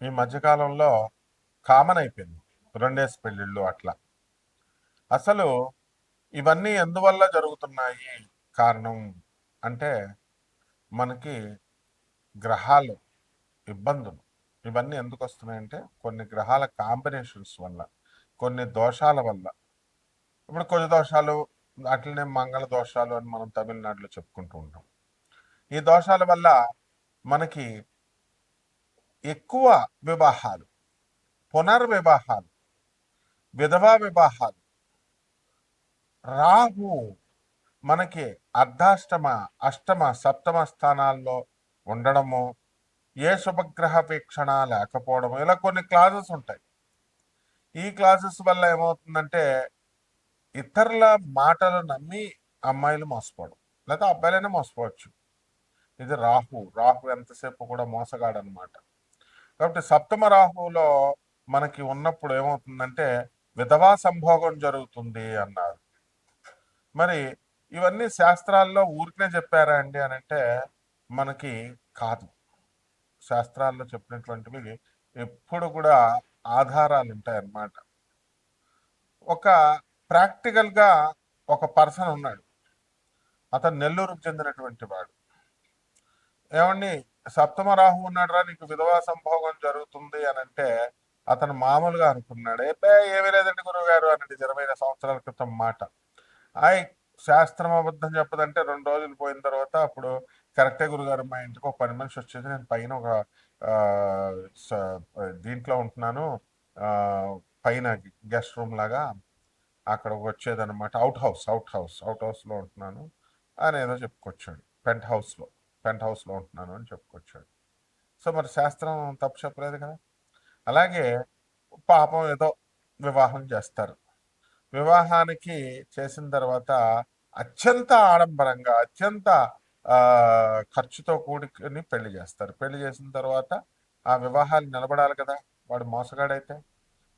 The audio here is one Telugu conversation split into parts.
ఈ మధ్యకాలంలో కామన్ అయిపోయింది. రెండేసి పెళ్ళిళ్ళు అట్లా. అసలు ఇవన్నీ ఎందువల్ల జరుగుతున్నాయి కారణం అంటే మనకి గ్రహాలు ఇబ్బందులు ఇవన్నీ ఎందుకు వస్తున్నాయంటే కొన్ని గ్రహాల కాంబినేషన్స్ వల్ల, కొన్ని దోషాల వల్ల. ఇప్పుడు కొన్ని దోషాలు అట్లనే మంగళ దోషాలు అని మనం తమిళనాడులో చెప్పుకుంటూ ఉంటాం. ఈ దోషాల వల్ల మనకి ఎక్కువ వివాహాలు, పునర్వివాహాలు, విధవా వివాహాలు, రాహు మనకి అర్ధాష్టమ, అష్టమ, సప్తమ స్థానాల్లో ఉండడము, ఏ శుభగ్రహ వీక్షణ లేకపోవడము, ఇలా కొన్ని క్లాజెస్ ఉంటాయి. ఈ క్లాజెస్ వల్ల ఏమవుతుందంటే ఇతరుల మాటలు నమ్మి అమ్మాయిలు మోసపోవడం, లేదా అబ్బాయిలైనా మోసపోవచ్చు. ఇది రాహు. రాహు ఎంతసేపు కూడా మోసగాడు అనమాట. కాబట్టి సప్తమ రాహులో మనకి ఉన్నప్పుడు ఏమవుతుందంటే విధవా సంభోగం జరుగుతుంది అన్నారు. మరి ఇవన్నీ శాస్త్రాల్లో ఊరికనే చెప్పారా అండి అని అంటే మనకి కాదు. శాస్త్రాల్లో చెప్పినటువంటివి ఎప్పుడు కూడా ఆధారాలు ఉంటాయి అన్నమాట. ఒక ప్రాక్టికల్గా ఒక పర్సన్ ఉన్నాడు. అతను నెల్లూరుకు చెందినటువంటి వాడు. ఏమండి, సప్తమ రాహు ఉన్నాడురా, నీకు విధవా సంభోగం జరుగుతుంది అని అంటే అతను మామూలుగా అనుకున్నాడు. ఏమీ లేదండి గురువు గారు అన్నది 20 సంవత్సరాల క్రితం మాట. ఆయ్, శాస్త్రం అబద్ధం చెప్పదంటే 2 రోజులు పోయిన తర్వాత అప్పుడు కరెక్టే గురుగారు, మా ఇంటికి ఒక పని మనిషి వచ్చేది, నేను పైన ఒక ఆ, దీంట్లో ఉంటున్నాను, ఆ, పైన గెస్ట్ రూమ్ లాగా అక్కడ వచ్చేదన్నమాట. అవుట్ హౌస్లో ఉంటున్నాను అని ఏదో చెప్పుకొచ్చాడు. పెంట్ హౌస్లో ఉంటున్నాను అని చెప్పుకొచ్చాడు. సో మరి శాస్త్రం తప్పు చెప్పలేదు కదా. అలాగే పాపం ఏదో వివాహం చేస్తారు. వివాహానికి చేసిన తర్వాత అత్యంత ఆడంబరంగా, అత్యంత ఆ, ఖర్చుతో కూడుకుని పెళ్లి చేస్తారు. పెళ్లి చేసిన తర్వాత ఆ వివాహాలు నిలబడాలి కదా. వాడు మోసగాడైతే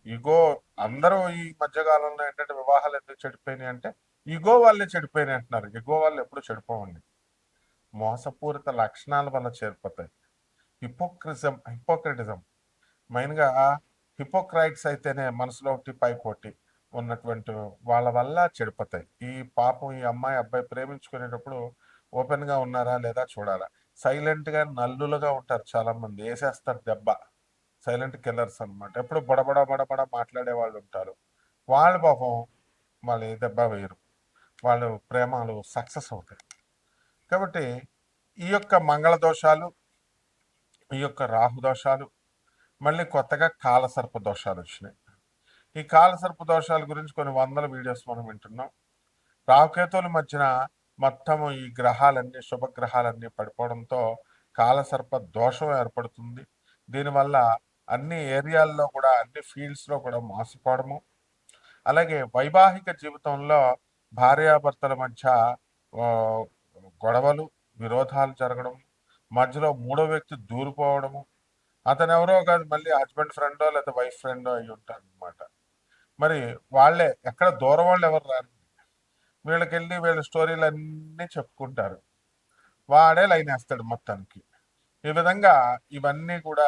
ఇగో, అందరూ ఈ మధ్యకాలంలో ఏంటంటే వివాహాలు ఎందుకు చెడిపోయినాయి అంటే ఇగో వాళ్ళే చెడిపోయినాయి అంటున్నారు. ఇగో వాళ్ళు ఎప్పుడు చెడిపోవండి. మోసపూరిత లక్షణాల వల్ల చేరిపోతాయి. హిపోక్రటిజం మెయిన్గా. హిపోక్రైట్స్ అయితేనే మనసులో ఒకటి పైకోటి ఉన్నటువంటి వాళ్ళ వల్ల చెడిపోతాయి. ఈ పాపం ఈ అమ్మాయి అబ్బాయి ప్రేమించుకునేటప్పుడు ఓపెన్గా ఉన్నారా లేదా చూడాలా. సైలెంట్గా నల్లులుగా ఉంటారు చాలా మంది, వేసేస్తారు దెబ్బ. సైలెంట్ కిల్లర్స్ అనమాట. ఎప్పుడు బొడబడ బడబడ మాట్లాడే వాళ్ళు ఉంటారు. వాళ్ళు పాపం వాళ్ళు ఏ దెబ్బ వేయరు, వాళ్ళు ప్రేమలు సక్సెస్ అవుతాయి. కాబట్టి ఈ యొక్క మంగళ దోషాలు, ఈ యొక్క రాహు దోషాలు, మళ్ళీ కొత్తగా కాలసర్ప దోషాలు వచ్చినాయి. ఈ కాలసర్ప దోషాల గురించి కొన్ని వందల వీడియోస్ మనం వింటున్నాం. రాహుకేతువుల మధ్యన మొత్తం ఈ గ్రహాలన్నీ, శుభగ్రహాలన్నీ పడిపోవడంతో కాలసర్ప దోషం ఏర్పడుతుంది. దీనివల్ల అన్ని ఏరియాల్లో కూడా, అన్ని ఫీల్డ్స్లో కూడా మోసపోవడము, అలాగే వైవాహిక జీవితంలో భార్యాభర్తల మధ్య ఆ, గొడవలు, విరోధాలు జరగడం, మధ్యలో మూడో వ్యక్తి దూరిపోవడము. అతను ఎవరో కాదు, మళ్ళీ హస్బెండ్ ఫ్రెండో లేదా వైఫ్ ఫ్రెండో అయి ఉంటారు అనమాట. మరి వాళ్ళే, ఎక్కడ దూరం వాళ్ళు ఎవరు రారు. వీళ్ళకెళ్ళి వీళ్ళ స్టోరీలు అన్నీ చెప్పుకుంటారు. వాడే లైన్ వేస్తాడు మొత్తానికి. ఈ విధంగా ఇవన్నీ కూడా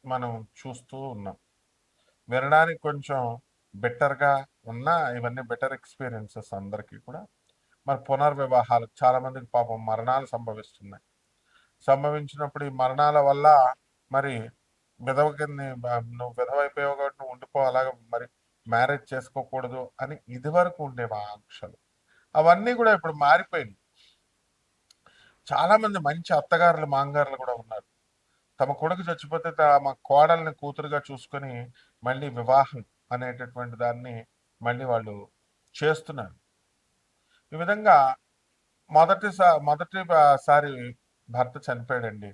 మనం చూస్తూ ఉన్నాం. వినడానికి కొంచెం బెటర్గా ఉన్నా ఇవన్నీ బెటర్ ఎక్స్పీరియన్సెస్ అందరికీ కూడా. మరి పునర్వివాహాలు చాలా మందికి పాపం మరణాలు సంభవిస్తున్నాయి. సంభవించినప్పుడు ఈ మరణాల వల్ల మరి విధవ కింద, నువ్వు విధవైపోయావు కాబట్టి నువ్వు ఉండిపో, అలాగ మరి మ్యారేజ్ చేసుకోకూడదు అని ఇదివరకు ఉండేవి ఆంక్షలు. అవన్నీ కూడా ఇప్పుడు మారిపోయింది. చాలా మంది మంచి అత్తగారులు, మాంగారులు కూడా ఉన్నారు. తమ కొడుకు చచ్చిపోతే తమ కోడల్ని కూతురుగా చూసుకొని మళ్ళీ వివాహం అనేటటువంటి దాన్ని మళ్ళీ వాళ్ళు చేస్తున్నారు. ఈ విధంగా మొదటిసారి భర్త చనిపోయాడండి,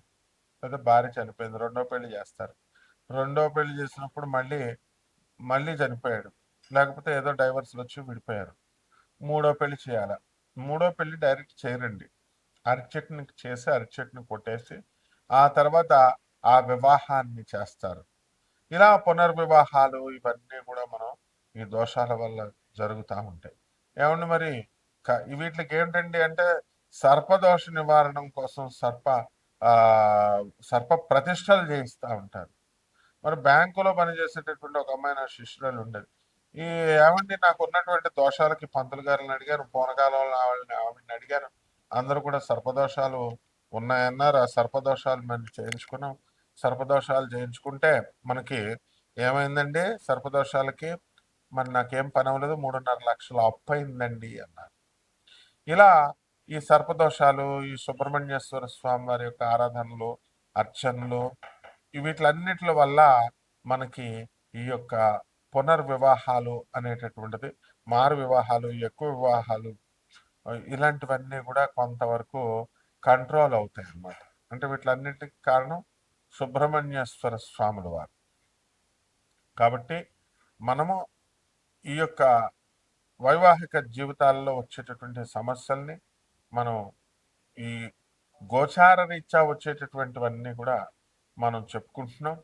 లేదా భార్య చనిపోయింది, రెండో పెళ్లి చేస్తారు. రెండో పెళ్లి చేసినప్పుడు మళ్ళీ మళ్ళీ చనిపోయాడు, లేకపోతే ఏదో డైవర్స్లు వచ్చి విడిపోయారు. మూడో పెళ్లి చేయాలి. మూడో పెళ్లి డైరెక్ట్ చేయరండి. అరటి చెట్టుని చేసి అరటి చెట్టుని కొట్టేసి ఆ తర్వాత ఆ వివాహాన్ని చేస్తారు. ఇలా పునర్వివాహాలు ఇవన్నీ కూడా మనం ఈ దోషాల వల్ల జరుగుతూ ఉంటాయి. ఏమండి మరి వీటికి ఏంటండి అంటే సర్పదోష నివారణం కోసం ఆ సర్ప ప్రతిష్టలు చేయిస్తూ ఉంటారు. మరి బ్యాంకులో పనిచేసేటటువంటి ఒక అమ్మాయి నా శిష్యురాలు ఉండేది. ఈ ఏమండి నాకు ఉన్నటువంటి దోషాలకి పంతులు గారిని అడిగాను, పూనకాలంలో ఆవిడని అడిగాను. అందరూ కూడా సర్పదోషాలు ఉన్నాయన్నారు. ఆ సర్పదోషాలు మనం చేయించుకున్నాం. సర్పదోషాలు చేయించుకుంటే మనకి ఏమైందండి? సర్పదోషాలకి మరి నాకేం పని అవ్వలేదు, 3.5 లక్షలు అప్పు అయిందండి అన్నారు. ఇలా ఈ సర్పదోషాలు, ఈ సుబ్రహ్మణ్యేశ్వర స్వామి వారి యొక్క ఆరాధనలు, అర్చనలు, వీటిలన్నిటి వల్ల మనకి ఈ యొక్క పునర్వివాహాలు అనేటటువంటిది, మారు వివాహాలు, ఎక్కువ వివాహాలు, ఇలాంటివన్నీ కూడా కొంతవరకు కంట్రోల్ అవుతాయి అన్నమాట. అంటే వీటిలన్నిటికి కారణం సుబ్రహ్మణ్యేశ్వర స్వాముల వారు. కాబట్టి మనము ఈ యొక్క వైవాహిక జీవితాల్లో వచ్చేటటువంటి సమస్యల్ని మనం ఈ గోచార రీత్యా వచ్చేటటువంటివన్నీ కూడా మనం చెప్పుకుంటున్నాం.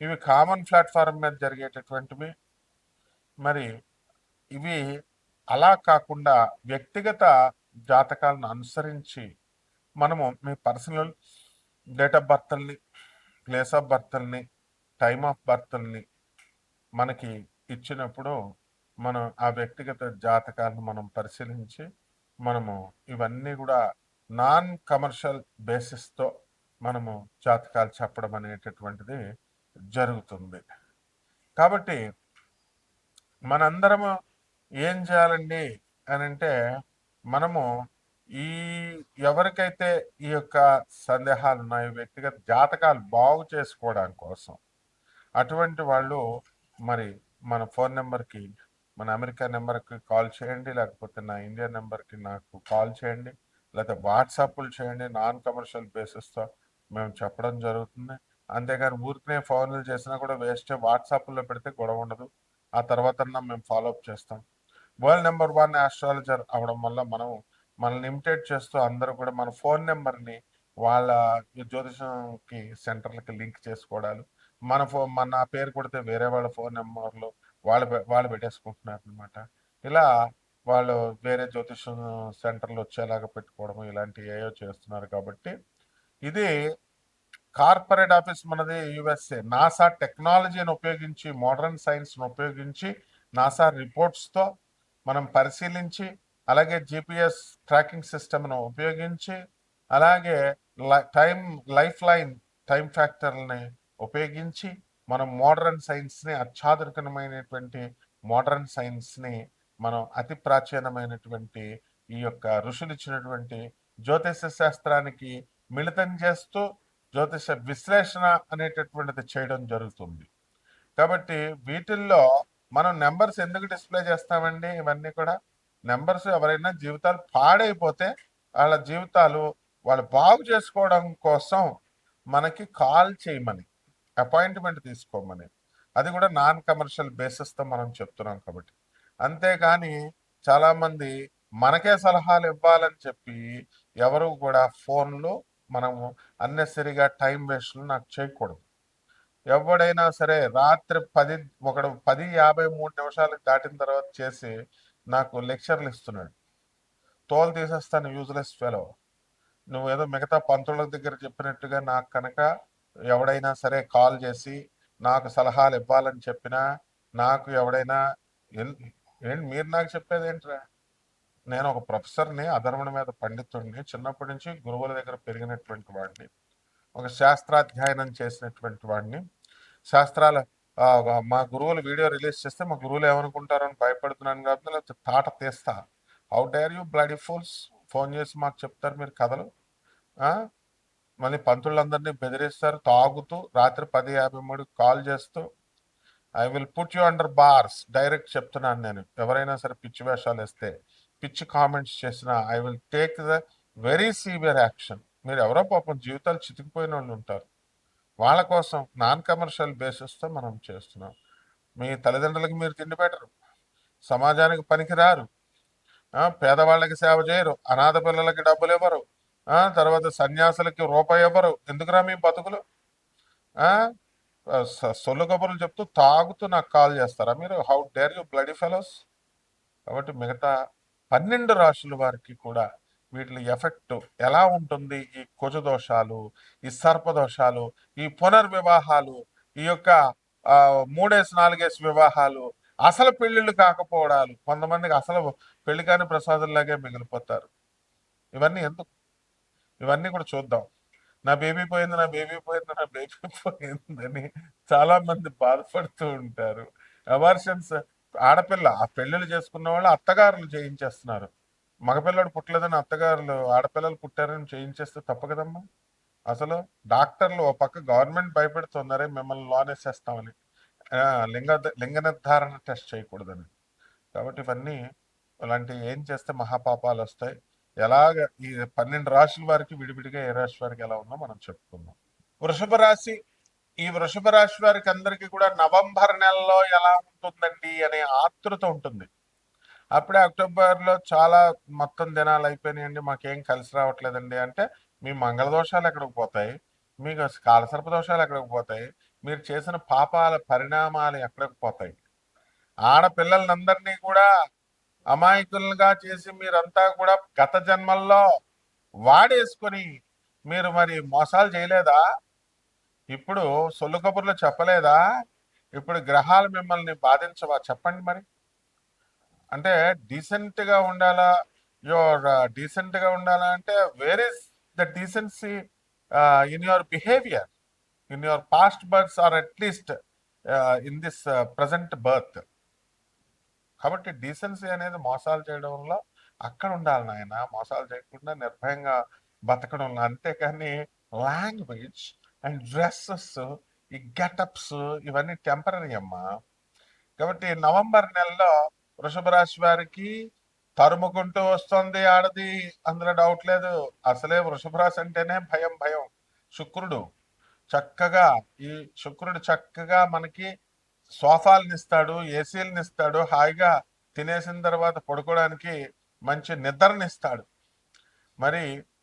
ఇవి కామన్ ప్లాట్ఫారం మీద జరిగేటటువంటివి. మరి ఇవి అలా కాకుండా వ్యక్తిగత జాతకాలను అనుసరించి మనము మీ పర్సనల్ డేట్ ఆఫ్ బర్త్ల్ని, ప్లేస్ ఆఫ్ బర్త్ల్ని, టైమ్ ఆఫ్ బర్త్ల్ని మనకి ఇచ్చినప్పుడు మనం ఆ వ్యక్తిగత జాతకాలను మనం పరిశీలించి మనము ఇవన్నీ కూడా నాన్ కమర్షియల్ బేసిస్తో మనము జాతకాలు చెప్పడం అనేటటువంటిది జరుగుతుంది. కాబట్టి మనందరము ఏం చేయాలండి అని అంటే, మనము ఈ ఎవరికైతే ఈ యొక్క సందేహాలు ఉన్నాయో, వ్యక్తిగత జాతకాలు బాగు చేసుకోవడం కోసం అటువంటి వాళ్ళు మరి మన ఫోన్ నెంబర్కి, మన అమెరికా నెంబర్కి కాల్ చేయండి, లేకపోతే నా ఇండియా నెంబర్కి నాకు కాల్ చేయండి, లేకపోతే వాట్సాప్లు చేయండి. నాన్ కమర్షియల్ బేసిస్తో మేము చెప్పడం జరుగుతుంది. అంతేగాని ఊరికనే ఫోన్లు చేసినా కూడా వేస్టే. వాట్సాప్లో పెడితే గొడవ ఉండదు. ఆ తర్వాత మేము ఫాలోఅప్ చేస్తాం. వరల్డ్ నెంబర్ 1 ఆస్ట్రాలజర్ అవడం వల్ల మనం మనల్ని ఇమిటేట్ చేస్తూ అందరూ కూడా మన ఫోన్ నెంబర్ని వాళ్ళ జ్యోతిషంకి సెంటర్లకి లింక్ చేసుకోవడాలు, మన పేరు కొడితే వేరే వాళ్ళ ఫోన్ నెంబర్లు వాళ్ళు పెట్టేసుకుంటున్నారు అనమాట. ఇలా వాళ్ళు వేరే జ్యోతిషం సెంటర్లు వచ్చేలాగా పెట్టుకోవడం, ఇలాంటివి ఏయో చేస్తున్నారు. కాబట్టి ఇది కార్పొరేట్ ఆఫీస్ మనది యుఎస్ఏ. నాసా టెక్నాలజీని ఉపయోగించి, మోడర్న్ సైన్స్ను ఉపయోగించి, నాసా రిపోర్ట్స్తో మనం పరిశీలించి, అలాగే జిపిఎస్ ట్రాకింగ్ సిస్టమ్ను ఉపయోగించి, అలాగే లైఫ్ లైన్ టైం ఫ్యాక్టర్ని ఉపయోగించి మనం మోడర్న్ సైన్స్ని, అత్యాధునికమైనటువంటి మోడర్న్ సైన్స్ని మనం అతి ప్రాచీనమైనటువంటి ఈ యొక్క ఋషులు ఇచ్చినటువంటి జ్యోతిష శాస్త్రానికి మిళితం చేస్తూ జ్యోతిష విశ్లేషణ అనేటటువంటిది చేయడం జరుగుతుంది. కాబట్టి వీటిల్లో మనం నెంబర్స్ ఎందుకు డిస్ప్లే చేస్తామండి? ఇవన్నీ కూడా నెంబర్స్, ఎవరైనా జీవితాలు పాడైపోతే వాళ్ళ జీవితాలు వాళ్ళు బాగు చేసుకోవడం కోసం మనకి కాల్ చేయమని, అపాయింట్మెంట్ తీసుకోమని, అది కూడా నాన్ కమర్షియల్ బేసిస్తో మనం చెప్తున్నాం. కాబట్టి అంతేగాని చాలామంది మనకే సలహాలు ఇవ్వాలని చెప్పి ఎవరు కూడా ఫోన్లో మనము అన్నెసరిగా టైం వేస్ట్లు నాకు చేయకూడదు. ఎవడైనా సరే రాత్రి 10:53 దాటిన తర్వాత చేసి నాకు లెక్చర్లు ఇస్తున్నాడు. తోలు తీసేస్తాను, యూజ్లెస్ ఫెలో. నువ్వు ఏదో మిగతా పంతుల దగ్గర చెప్పినట్టుగా నాకు కనుక ఎవడైనా సరే కాల్ చేసి నాకు సలహాలు ఇవ్వాలని చెప్పినా, నాకు ఎవడైనా ఏంటి మీరు నాకు చెప్పేది ఏంట్రా? నేను ఒక ప్రొఫెసర్ని, అధర్వణ మీద పండితుడిని, చిన్నప్పటి నుంచి గురువుల దగ్గర పెరిగినటువంటి వాడిని, ఒక శాస్త్రాధ్యయనం చేసినటువంటి వాడిని. శాస్త్రాల మా గురువులు వీడియో రిలీజ్ చేస్తే మా గురువులు ఏమనుకుంటారని భయపడుతున్నాను కాబట్టి, లేకపోతే తాట తీస్తా. How dare you bloody fools, phone చేసి మాకు చెప్తారు మీరు కథలు. మళ్ళీ పంతులందరినీ బెదిరిస్తారు తాగుతూ, రాత్రి 10:53 కాల్ చేస్తూ. I will put you under bars, direct చెప్తున్నాను నేను. ఎవరైనా సరే పిచ్చి వేషాలు వేస్తే, పిచ్చి కామెంట్స్ చేసినా I will take the very severe action. మీరు ఎవరో పాపం జీవితాలు చితికిపోయిన వాళ్ళు ఉంటారు. వాళ్ళ కోసం నాన్ కమర్షియల్ బేసిస్తో మనం చేస్తున్నాం. మీ తల్లిదండ్రులకి మీరు తిండి పెట్టరు, సమాజానికి పనికిరారు, పేదవాళ్ళకి సేవ చేయరు, అనాథ పిల్లలకి డబ్బులు ఇవ్వరు, తర్వాత సన్యాసులకి రూపాయి ఇవ్వరు. ఎందుకురా మీ బతుకులు? సొల్లు కబుర్లు చెప్తూ తాగుతూ నాకు కాల్ చేస్తారా మీరు? How dare you bloody fellows. కాబట్టి మిగతా 12 రాశుల వారికి కూడా వీటి ఎఫెక్ట్ ఎలా ఉంటుంది? ఈ కుజ దోషాలు, ఈ సర్పదోషాలు, ఈ పునర్వివాహాలు ఈ యొక్క మూడేసి నాలుగేసి వివాహాలు, అసలు పెళ్లిళ్ళు కాకపోవడాలు, కొంతమందికి అసలు పెళ్లి కాని ప్రసాదుల్లాగే మిగిలిపోతారు. ఇవన్నీ ఎందుకు? ఇవన్నీ కూడా చూద్దాం. నా బేబీ పోయింది, నా బేబీ పోయింది, నా బేబీ పోయిందని చాలా మంది బాధపడుతూ ఉంటారు. అబార్షన్స్, ఆడపిల్ల ఆ పెళ్లిళ్ళు చేసుకున్న వాళ్ళు అత్తగారులు చేయించేస్తున్నారు. మగపిల్లడు పుట్టలేదని అత్తగారులు ఆడపిల్లలు పుట్టారని చేయించేస్తే తప్పు కదమ్మా. అసలు డాక్టర్లు ఓ పక్క గవర్నమెంట్ భయపెడుతున్నారే మిమ్మల్ని లోనేసేస్తామని, లింగ లింగ నిర్ధారణ టెస్ట్ చేయకూడదని. కాబట్టి ఇవన్నీ ఇలాంటి ఏం చేస్తే మహాపాపాలు వస్తాయి. ఎలాగ ఈ 12 రాశుల వారికి విడివిడిగా ఏ రాశి వారికి ఎలా ఉందో మనం చెప్పుకుందాం. వృషభ రాశి. ఈ వృషభ రాశి వారికి అందరికీ కూడా నవంబర్ నెలలో ఎలా ఉంటుందండి అనే ఆతృత ఉంటుంది. అప్పుడే అక్టోబర్లో చాలా మొత్తం దినాలు అయిపోయినాయండి, మాకేం కలిసి రావట్లేదండి అంటే మీ మంగళ దోషాలు ఎక్కడికి పోతాయి, మీకు కాలసర్ప దోషాలు ఎక్కడికి పోతాయి, మీరు చేసిన పాపాల పరిణామాలు ఎక్కడికి పోతాయి. ఆడపిల్లలందరినీ కూడా అమాయకులుగా చేసి మీరంతా కూడా గత జన్మల్లో వాడేసుకొని మీరు మరి మోసాలు చేయలేదా? ఇప్పుడు సొల్లు కబుర్లు చెప్పలేదా? ఇప్పుడు గ్రహాలు మిమ్మల్ని బాధించవా? చెప్పండి మరి. అంటే డీసెంట్గా ఉండాలా, యువర్ డీసెంట్గా ఉండాలా అంటే where is the decency in your behaviour, in your past births or at least in this present birth. కాబట్టి డీసెన్సీ అనేది మోసాలు చేయడంలో అక్కడ ఉండాలి నాయన. మోసాలు చేయకుండా నిర్భయంగా బతకడం, అంతేకాని లాంగ్వేజ్ అండ్ డ్రెస్సెస్, ఈ గెటప్స్ ఇవన్నీ టెంపరీ అమ్మా. కాబట్టి నవంబర్ నెలలో వృషభ రాశి వారికి తరుముకుంటూ వస్తుంది ఆడది, అందులో డౌట్ లేదు. అసలే వృషభ రాశి అంటేనే భయం భయం. శుక్రుడు చక్కగా, ఈ శుక్రుడు చక్కగా మనకి సోఫాలను ఇస్తాడు, ఏసీలను ఇస్తాడు, హాయిగా తినేసిన తర్వాత పడుకోవడానికి మంచి నిద్రనిస్తాడు, మరి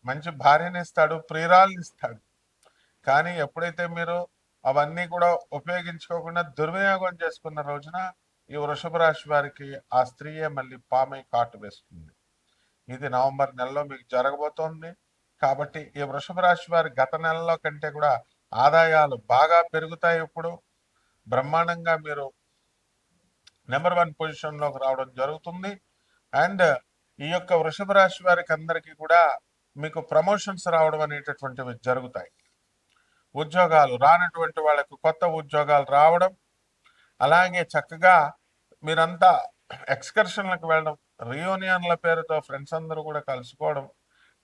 మంచి భార్యని ఇస్తాడు, ప్రియురాలను ఇస్తాడు. కానీ ఎప్పుడైతే మీరు అవన్నీ కూడా ఉపయోగించుకోకుండా దుర్వినియోగం చేసుకున్న రోజున ఈ వృషభ రాశి వారికి ఆ స్త్రీయే మళ్ళీ పామై కాటు వేస్తుంది. ఇది నవంబర్ నెలలో మీకు జరగబోతోంది. కాబట్టి ఈ వృషభ రాశి వారి గత నెలలో కంటే కూడా ఆదాయాలు బాగా పెరుగుతాయి. ఇప్పుడు బ్రహ్మాండంగా మీరు నెంబర్ 1 పొజిషన్లోకి రావడం జరుగుతుంది. అండ్ ఈ యొక్క వృషభ రాశి వారికి అందరికీ కూడా మీకు ప్రమోషన్స్ రావడం అనేటటువంటివి జరుగుతాయి. ఉద్యోగాలు రానటువంటి వాళ్ళకు కొత్త ఉద్యోగాలు రావడం, అలాగే చక్కగా మీరంతా ఎక్స్కర్షన్లకు వెళ్ళడం, రియూనియన్ల పేరుతో ఫ్రెండ్స్ అందరూ కూడా కలుసుకోవడం,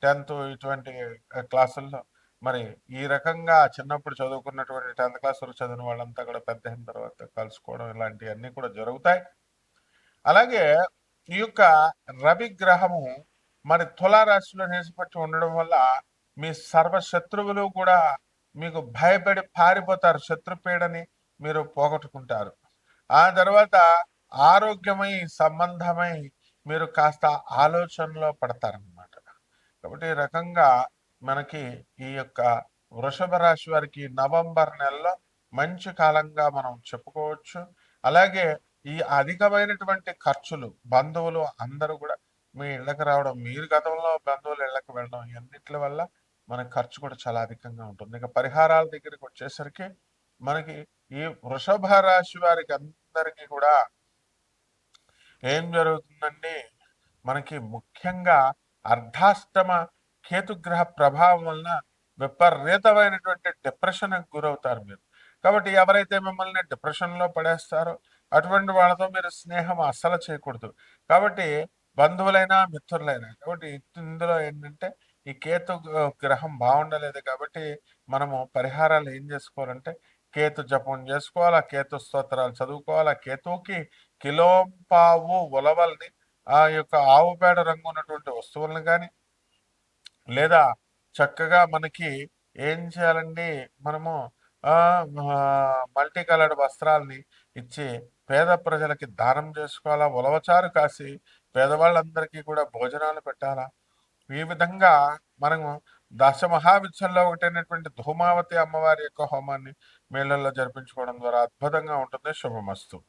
10th ఇటువంటి క్లాసుల్లో మరి ఈ రకంగా చిన్నప్పుడు చదువుకున్నటువంటి 10th క్లాస్ వరకు చదివిన వాళ్ళంతా కూడా పెద్ద అయిన తర్వాత కలుసుకోవడం, ఇలాంటివన్నీ కూడా జరుగుతాయి. అలాగే ఈ యొక్క రవి గ్రహము మరి తులారాశిలో నిలిచిపెట్టి ఉండడం వల్ల మీ సర్వశత్రువులు కూడా మీకు భయపడి పారిపోతారు. శత్రుపీడని మీరు పోగొట్టుకుంటారు. ఆ తర్వాత ఆరోగ్యమై సంబంధమై మీరు కాస్త ఆలోచనలో పడతారనమాట. కాబట్టి ఈ రకంగా మనకి ఈ యొక్క వృషభ రాశి వారికి నవంబర్ నెలలో మంచి కాలంగా మనం చెప్పుకోవచ్చు. అలాగే ఈ అధికమైనటువంటి ఖర్చులు, బంధువులు అందరూ కూడా మీ ఇళ్ళకి రావడం, మీరు గతంలో బంధువుల ఇళ్ళకి వెళ్ళడం, ఇవన్నిటి వల్ల మన ఖర్చు కూడా చాలా అధికంగా ఉంటుంది. ఇక పరిహారాల దగ్గరికి వచ్చేసరికి మనకి ఈ వృషభ రాశి వారికి అందరికీ కూడా ఏం జరుగుతుందండి, మనకి ముఖ్యంగా అర్ధాష్టమ కేతుగ్రహ ప్రభావం వలన విపరీతమైనటువంటి డిప్రెషన్కి గురవుతారు మీరు. కాబట్టి ఎవరైతే మిమ్మల్ని డిప్రెషన్లో పడేస్తారో అటువంటి వాళ్ళతో మీరు స్నేహం అస్సలు చేయకూడదు. కాబట్టి బంధువులైనా మిత్రులైనా, కాబట్టి ఇందులో ఏంటంటే ఈ కేతు గ్రహం బాగుండలేదు. కాబట్టి మనము పరిహారాలు ఏం చేసుకోవాలంటే కేతు జపం చేసుకోవాలి, కేతు స్తోత్రాలు చదువుకోవాలి. కేతువుకి కిలోంపావు ఉలవల్ని, ఆ యొక్క ఆవు పేడ రంగు ఉన్నటువంటి వస్తువులను కానీ, లేదా చక్కగా మనకి ఏం చేయాలండి, మనము మల్టీ కలర్డ్ వస్త్రాలని ఇచ్చి పేద ప్రజలకి దానం చేసుకోవాలా. ఉలవచారు కాసి పేదవాళ్ళందరికీ కూడా భోజనాలు పెట్టాలా. ఈ విధంగా మనము దశమహావిద్యల్లో ఒకటైనటువంటి ధూమావతి అమ్మవారి యొక్క హోమాన్ని మేళల్లో జరిపించుకోవడం ద్వారా అద్భుతంగా ఉంటుంది. శుభమస్తు.